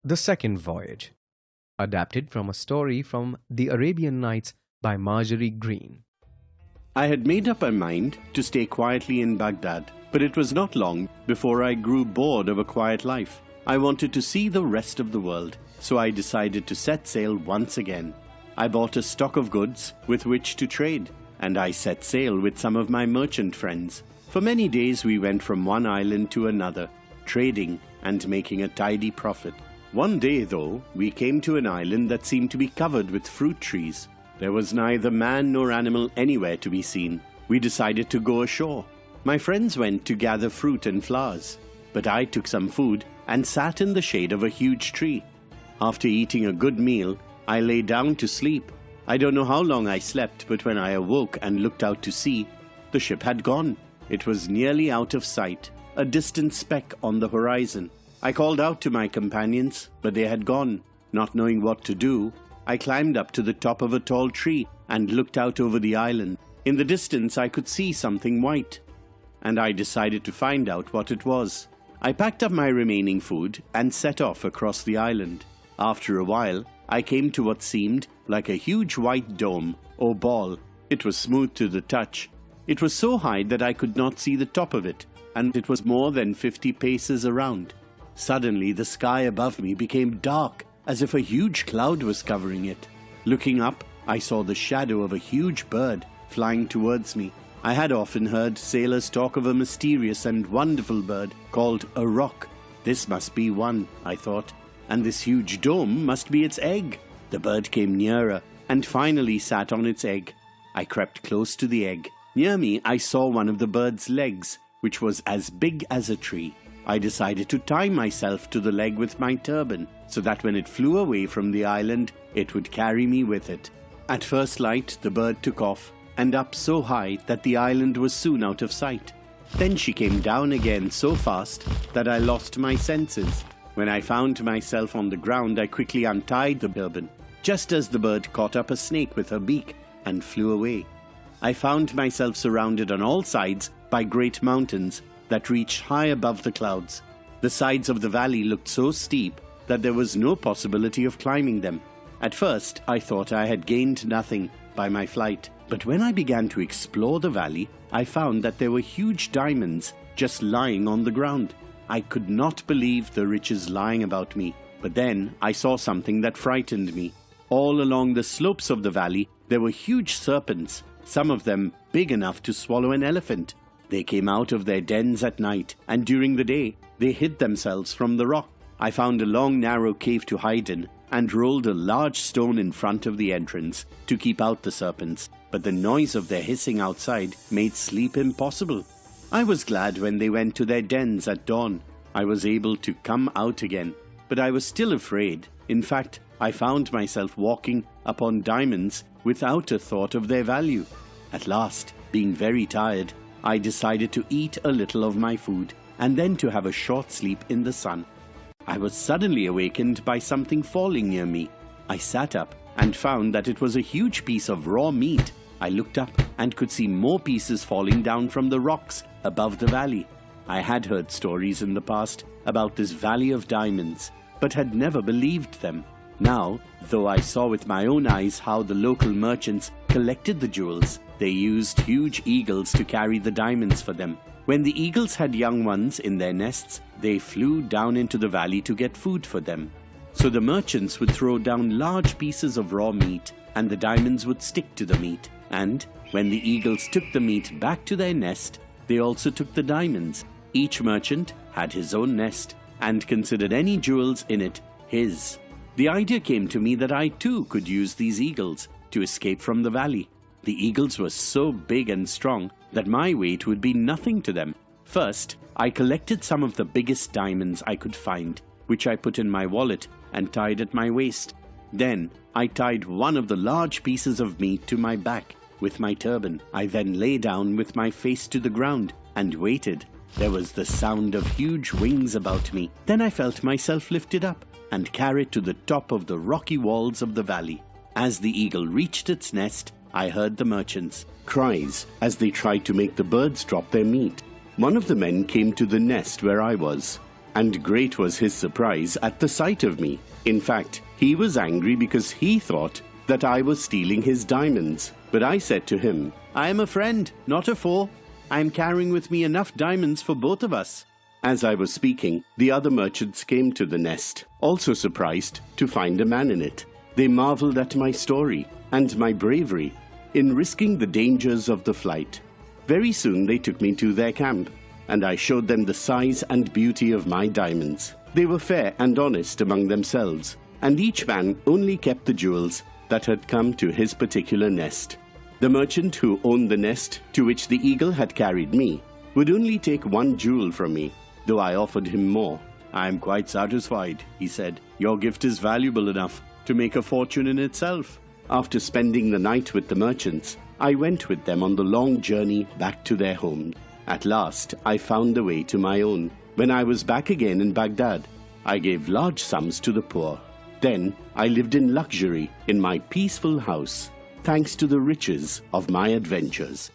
The Second Voyage, adapted from a story from The Arabian Nights by Marjorie Green. I had made up my mind to stay quietly in Baghdad, but it was not long before I grew bored of a quiet life. I wanted to see the rest of the world, so I decided to set sail once again. I bought a stock of goods with which to trade, and I set sail with some of my merchant friends. For many days we went from one island to another, trading and making a tidy profit. One day, though, we came to an island that seemed to be covered with fruit trees. There was neither man nor animal anywhere to be seen. We decided to go ashore. My friends went to gather fruit and flowers, but I took some food and sat in the shade of a huge tree. After eating a good meal, I lay down to sleep. I don't know how long I slept, but when I awoke and looked out to sea, the ship had gone. It was nearly out of sight, a distant speck on the horizon. I called out to my companions, but they had gone. Not knowing what to do, I climbed up to the top of a tall tree and looked out over the island. In the distance, I could see something white, and I decided to find out what it was. I packed up my remaining food and set off across the island. After a while, I came to what seemed like a huge white dome or ball. It was smooth to the touch. It was so high that I could not see the top of it, and it was more than 50 paces around. Suddenly, the sky above me became dark, as if a huge cloud was covering it. Looking up, I saw the shadow of a huge bird flying towards me. I had often heard sailors talk of a mysterious and wonderful bird called a roc. This must be one, I thought, and this huge dome must be its egg. The bird came nearer and finally sat on its egg. I crept close to the egg. Near me, I saw one of the bird's legs, which was as big as a tree. I decided to tie myself to the leg with my turban, so that when it flew away from the island, it would carry me with it. At first light, the bird took off, and up so high that the island was soon out of sight. Then she came down again so fast that I lost my senses. When I found myself on the ground, I quickly untied the turban, just as the bird caught up a snake with her beak and flew away. I found myself surrounded on all sides by great mountains that reached high above the clouds. The sides of the valley looked so steep that there was no possibility of climbing them. At first, I thought I had gained nothing by my flight, but when I began to explore the valley, I found that there were huge diamonds just lying on the ground. I could not believe the riches lying about me, but then I saw something that frightened me. All along the slopes of the valley, there were huge serpents, some of them big enough to swallow an elephant. They came out of their dens at night, and during the day, they hid themselves from the rock. I found a long, narrow cave to hide in, and rolled a large stone in front of the entrance to keep out the serpents, but the noise of their hissing outside made sleep impossible. I was glad when they went to their dens at dawn. I was able to come out again, but I was still afraid. In fact, I found myself walking upon diamonds without a thought of their value. At last, being very tired, I decided to eat a little of my food and then to have a short sleep in the sun. I was suddenly awakened by something falling near me. I sat up and found that it was a huge piece of raw meat. I looked up and could see more pieces falling down from the rocks above the valley. I had heard stories in the past about this valley of diamonds, but had never believed them. Now, though I saw with my own eyes how the local merchants collected the jewels, they used huge eagles to carry the diamonds for them. When the eagles had young ones in their nests, they flew down into the valley to get food for them. So the merchants would throw down large pieces of raw meat, and the diamonds would stick to the meat. And when the eagles took the meat back to their nest, they also took the diamonds. Each merchant had his own nest, and considered any jewels in it his. The idea came to me that I too could use these eagles to escape from the valley. The eagles were so big and strong that my weight would be nothing to them. First, I collected some of the biggest diamonds I could find, which I put in my wallet and tied at my waist. Then, I tied one of the large pieces of meat to my back with my turban. I then lay down with my face to the ground and waited. There was the sound of huge wings about me. Then I felt myself lifted up and carried to the top of the rocky walls of the valley. As the eagle reached its nest, I heard the merchants' cries as they tried to make the birds drop their meat. One of the men came to the nest where I was, and great was his surprise at the sight of me. In fact, he was angry because he thought that I was stealing his diamonds. But I said to him, "I am a friend, not a foe. I am carrying with me enough diamonds for both of us." As I was speaking, the other merchants came to the nest, also surprised to find a man in it. They marveled at my story and my bravery in risking the dangers of the flight. Very soon they took me to their camp, and I showed them the size and beauty of my diamonds. They were fair and honest among themselves, and each man only kept the jewels that had come to his particular nest. The merchant who owned the nest to which the eagle had carried me would only take one jewel from me, though I offered him more. "I am quite satisfied," he said. "Your gift is valuable enough to make a fortune in itself." After spending the night with the merchants, I went with them on the long journey back to their home. At last, I found the way to my own. When I was back again in Baghdad, I gave large sums to the poor. Then I lived in luxury in my peaceful house, thanks to the riches of my adventures.